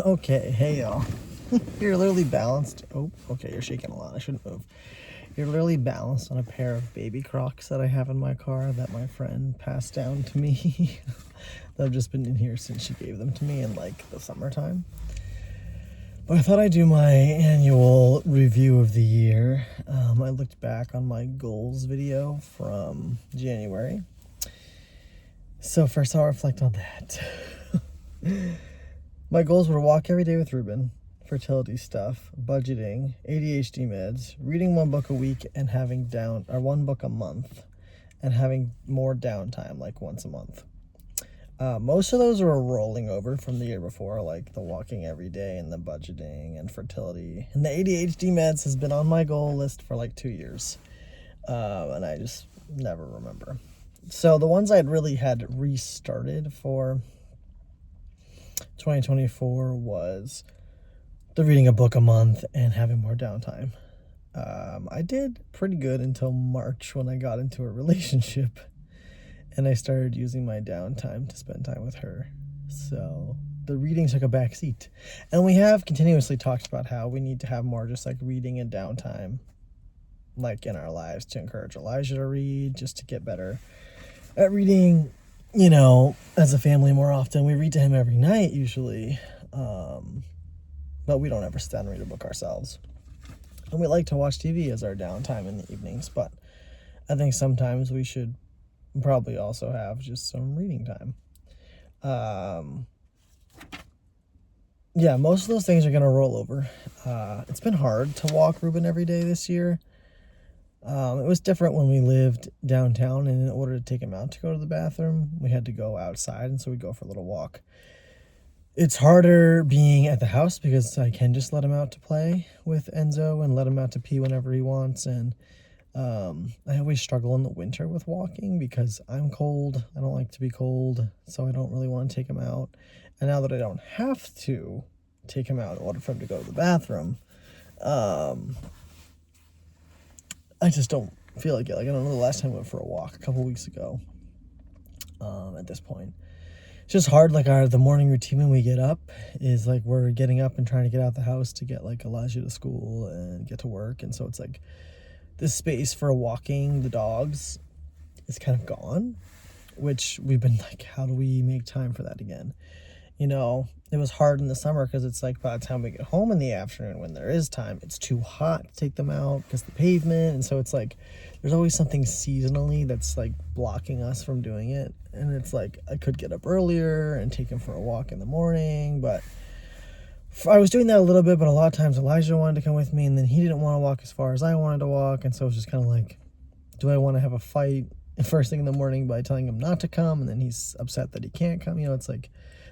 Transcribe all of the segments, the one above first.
Okay, hey y'all. You're literally balanced. Oh, okay, you're shaking a lot. I shouldn't move. You're literally balanced on a pair of baby Crocs that I have in my car that my friend passed down to me. That have just been in here since she gave them to me in like the summertime. But I thought I'd do my annual review of the year. I looked back on my goals video from January. So first I'll reflect on that. My goals were walk every day with Ruben, fertility stuff, budgeting, ADHD meds, reading one book a week and having one book a month and having more downtime, like once a month. Most of those were rolling over from the year before, like the walking every day and the budgeting and fertility. And the ADHD meds has been on my goal list for like 2 years. And I just never remember. So the ones I'd really had restarted for 2024 was the reading a book a month and having more downtime. I did pretty good until March when I got into a relationship and I started using my downtime to spend time with her. So the reading took a back seat. And we have continuously talked about how we need to have more just like reading and downtime like in our lives to encourage Elijah to read, just to get better at reading, you know, as a family more often. We read to him every night usually, but we don't ever sit down and read a book ourselves. And we like to watch TV as our downtime in the evenings, but I think sometimes we should probably also have just some reading time. Yeah, most of those things are going to roll over. It's been hard to walk Ruben every day this year. It was different when we lived downtown, and in order to take him out to go to the bathroom, we had to go outside, and so we'd go for a little walk. It's harder being at the house because I can just let him out to play with Enzo and let him out to pee whenever he wants, and I always struggle in the winter with walking because I'm cold. I don't like to be cold, so I don't really want to take him out. And now that I don't have to take him out in order for him to go to the bathroom, I just don't feel like it. Like, I don't know the last time I went for a walk, a couple weeks ago. At this point, it's just hard. Like the morning routine when we get up is like we're getting up and trying to get out the house to get like Elijah to school and get to work, and so it's like this space for walking the dogs is kind of gone, which we've been like, how do we make time for that again? You know, it was hard in the summer because it's like by the time we get home in the afternoon, when there is time, it's too hot to take them out because the pavement. And so it's like there's always something seasonally that's like blocking us from doing it. And it's like I could get up earlier and take him for a walk in the morning, but I was doing that a little bit, but a lot of times Elijah wanted to come with me, and then he didn't want to walk as far as I wanted to walk. And so it was just kind of like, do I want to have a fight first thing in the morning by telling him not to come, and then he's upset that he can't come? You know, it's like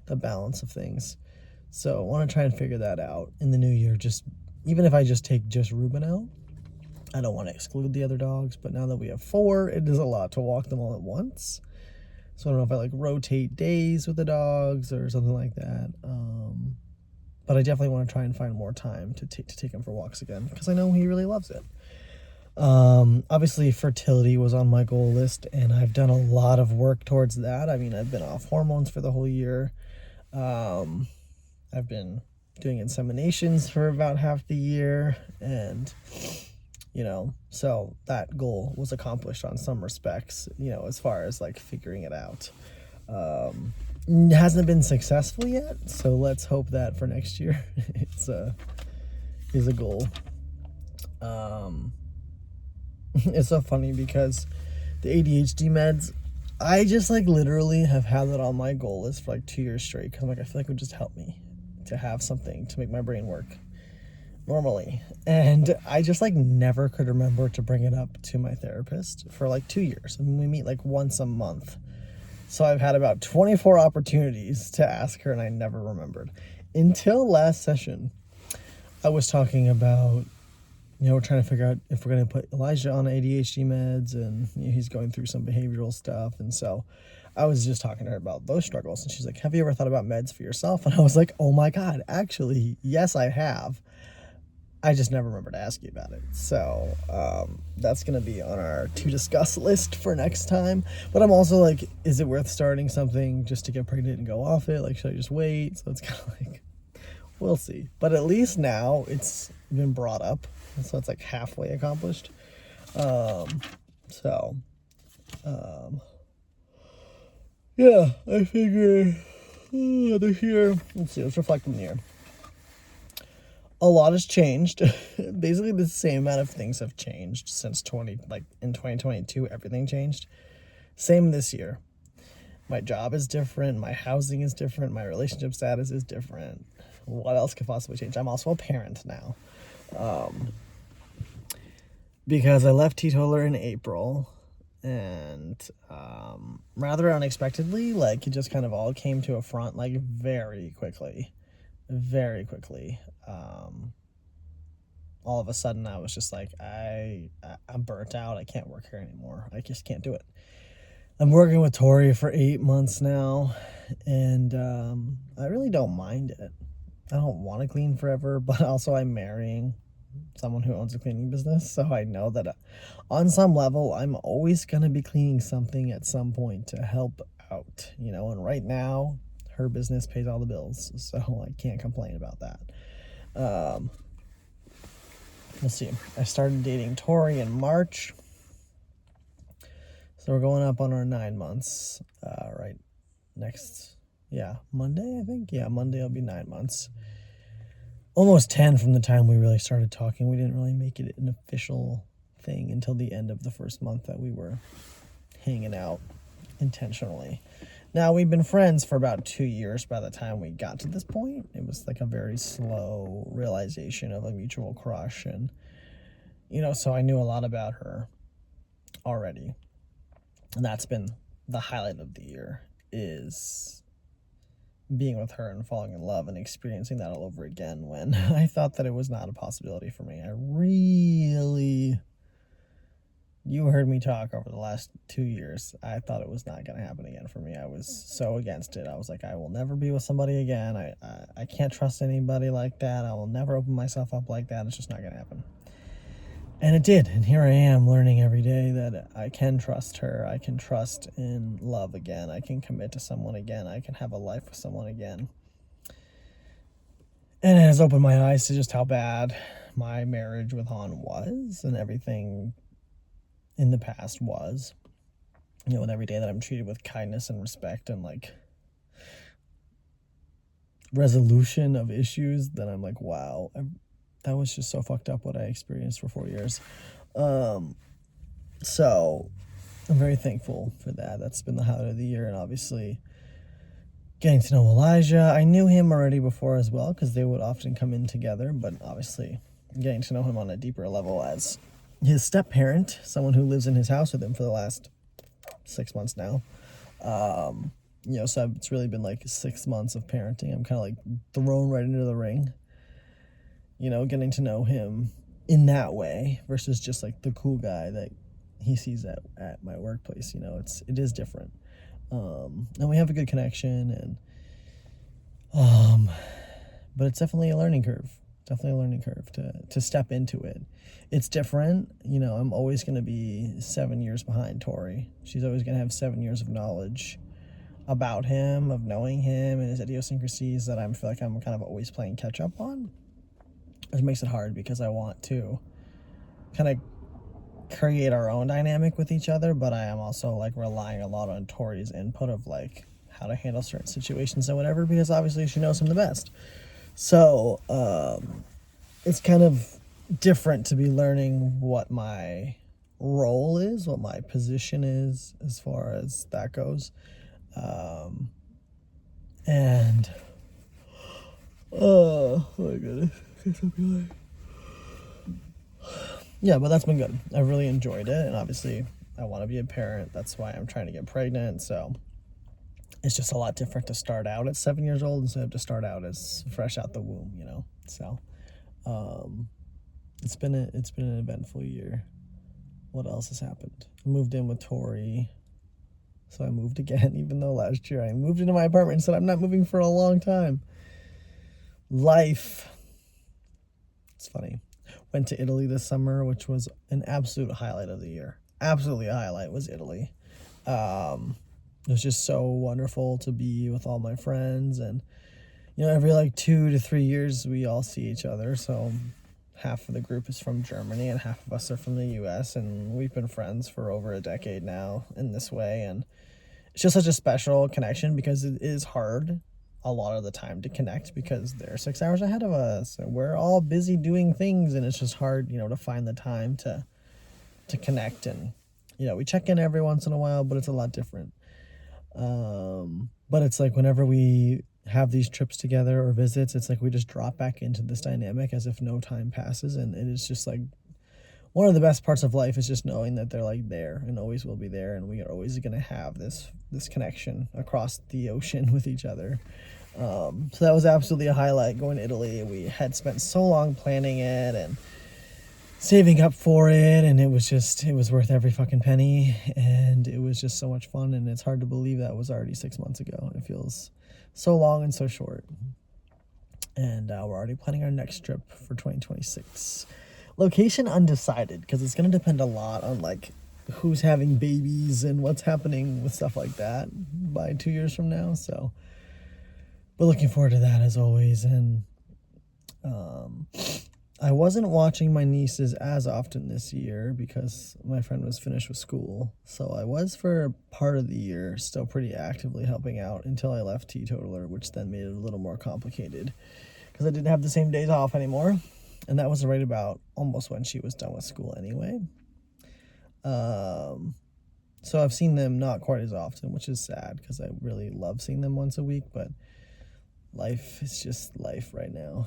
the balance of things. So I want to try and figure that out in the new year. Just even if I just take just Ruben out, I don't want to exclude the other dogs, but now that we have 4, it is a lot to walk them all at once. So I don't know if I like rotate days with the dogs or something like that. But I definitely want to try and find more time to take him for walks again because I know he really loves it. Obviously fertility was on my goal list, and I've done a lot of work towards that. I mean, I've been off hormones for the whole year. I've been doing inseminations for about half the year, and you know, so that goal was accomplished on some respects, you know, as far as like figuring it out. Hasn't been successful yet, so let's hope that for next year is a goal. It's so funny because the ADHD meds, I just like literally have had that on my goal list for like 2 years straight because I'm like, I feel like it would just help me to have something to make my brain work normally. And I just like never could remember to bring it up to my therapist for like 2 years. I mean, we meet like once a month. So I've had about 24 opportunities to ask her, and I never remembered. Until last session, I was talking about, you know, we're trying to figure out if we're going to put Elijah on ADHD meds, and you know, he's going through some behavioral stuff. And so I was just talking to her about those struggles. And she's like, have you ever thought about meds for yourself? And I was like, oh my God, actually, yes, I have. I just never remember to ask you about it. So that's going to be on our to discuss list for next time. But I'm also like, is it worth starting something just to get pregnant and go off it? Like, should I just wait? So it's kind of like, We'll see. But at least now it's been brought up, so it's like halfway accomplished. So, yeah, I figure this year, let's see, let's reflect on the year. A lot has changed. Basically, the same amount of things have changed since in 2022, everything changed. Same this year. My job is different. My housing is different. My relationship status is different. What else could possibly change? I'm also a parent now. Because I left Teetotaler in April, and rather unexpectedly, like, it just kind of all came to a front, like, very quickly. All of a sudden I was just like, I'm burnt out. I can't work here anymore. I just can't do it. I'm working with Tori for 8 months now, and I really don't mind it. I don't want to clean forever, but also I'm marrying someone who owns a cleaning business, so I know that on some level I'm always going to be cleaning something at some point to help out, and right now her business pays all the bills, so I can't complain about that. Let's see. I started dating Tori in March, so we're going up on our 9 months, right next, Monday, I think. Yeah, Monday will be 9 months. Almost 10 from the time we really started talking. We didn't really make it an official thing until the end of the first month that we were hanging out intentionally. Now, we've been friends for about 2 years by the time we got to this point. It was like a very slow realization of a mutual crush, and, so I knew a lot about her already. And that's been the highlight of the year, is being with her and falling in love and experiencing that all over again when I thought that it was not a possibility for me. You heard me talk over the last 2 years. I thought it was not going to happen again for me. I was so against it. I was like, I will never be with somebody again. I can't trust anybody like that. I will never open myself up like that. It's just not going to happen. And it did. And here I am learning every day that I can trust her. I can trust in love again. I can commit to someone again. I can have a life with someone again. And it has opened my eyes to just how bad my marriage with Han was, and everything in the past was. And every day that I'm treated with kindness and respect and, like, resolution of issues, then I'm like, wow, that was just so fucked up what I experienced for 4 years. So I'm very thankful for that. That's been the highlight of the year. And obviously getting to know Elijah. I knew him already before as well, because they would often come in together, but obviously getting to know him on a deeper level as his step-parent, someone who lives in his house with him for the last 6 months now. So it's really been like 6 months of parenting. I'm kind of like thrown right into the ring, getting to know him in that way versus just like the cool guy that he sees at my workplace. It is different. And we have a good connection, and but it's definitely a learning curve. To step into it. It's different. I'm always going to be 7 years behind Tori. She's always going to have 7 years of knowledge about him, of knowing him and his idiosyncrasies that I feel like I'm kind of always playing catch up on. It makes it hard because I want to kind of create our own dynamic with each other, but I am also like relying a lot on Tori's input of like how to handle certain situations and whatever, because obviously she knows him the best. So it's kind of different to be learning what my role is, what my position is as far as that goes. And oh my goodness, yeah, but that's been good. I really enjoyed it, and obviously I want to be a parent. That's why I'm trying to get pregnant. So it's just a lot different to start out at 7 years old instead of to start out as fresh out the womb, So it's been an eventful year. What else has happened? I moved in with Tori. So I moved again, even though last year I moved into my apartment and said I'm not moving for a long time. Life. It's funny. Went to Italy this summer, which was an absolute highlight of the year. Absolutely a highlight was Italy. It was just so wonderful to be with all my friends, and every like 2 to 3 years we all see each other. So half of the group is from Germany and half of us are from the US, and we've been friends for over a decade now in this way. And it's just such a special connection because it is hard a lot of the time to connect because they're 6 hours ahead of us and we're all busy doing things, and it's just hard, to find the time to connect. And we check in every once in a while, but it's a lot different. But it's like whenever we have these trips together or visits, it's like we just drop back into this dynamic as if no time passes. And it is just like one of the best parts of life is just knowing that they're like there and always will be there, and we are always going to have this connection across the ocean with each other. So that was absolutely a highlight, going to Italy. We had spent so long planning it and saving up for it, and it was worth every fucking penny, and it was just so much fun. And it's hard to believe that was already 6 months ago. It feels so long and so short. And we're already planning our next trip for 2026. Location undecided, because it's going to depend a lot on like who's having babies and what's happening with stuff like that by 2 years from now. So we're looking forward to that as always. And I wasn't watching my nieces as often this year because my friend was finished with school. So I was, for part of the year, still pretty actively helping out until I left Teetotaler, which then made it a little more complicated because I didn't have the same days off anymore. And that was right about almost when she was done with school anyway. So I've seen them not quite as often, which is sad because I really love seeing them once a week, but life is just life right now.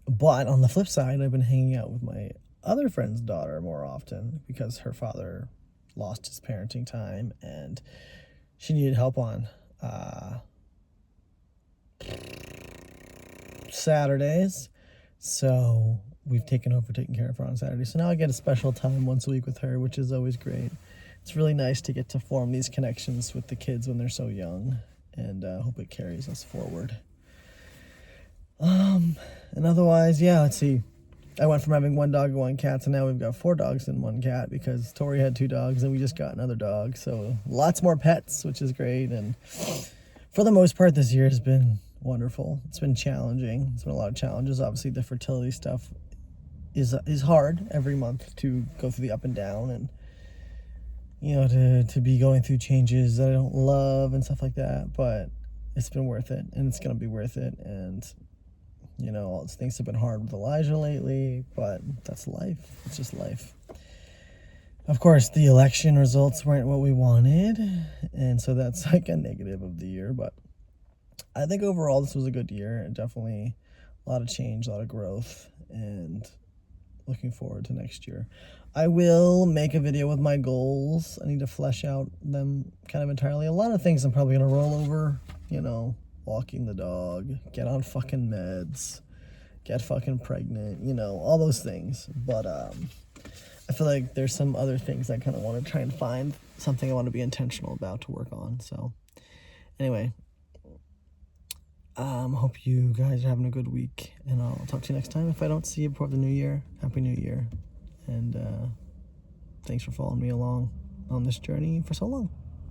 But on the flip side, I've been hanging out with my other friend's daughter more often because her father lost his parenting time and she needed help on Saturdays. So we've taken over taking care of her on Saturday. So now I get a special time once a week with her, which is always great. It's really nice to get to form these connections with the kids when they're so young, and I hope it carries us forward. And otherwise, yeah, let's see. I went from having 1 dog and 1 cat to now we've got 4 dogs and 1 cat because Tori had 2 dogs and we just got another dog. So lots more pets, which is great. And for the most part, this year has been wonderful. It's been challenging. It's been a lot of challenges. Obviously, the fertility stuff is hard every month to go through the up and down, and to be going through changes that I don't love and stuff like that. But it's been worth it, and it's gonna be worth it. And all these things have been hard with Elijah lately, but that's life. It's just life. Of course, the election results weren't what we wanted, and so that's like a negative of the year. But I think overall this was a good year, and definitely a lot of change, a lot of growth, and looking forward to next year. I will make a video with my goals. I need to flesh out them kind of entirely. A lot of things I'm probably going to roll over, walking the dog, get on fucking meds, get fucking pregnant, all those things. But I feel like there's some other things I kind of want to try and find something I want to be intentional about to work on. So anyway, hope you guys are having a good week, and I'll talk to you next time. If I don't see you before the new year, Happy New Year. And thanks for following me along on this journey for so long.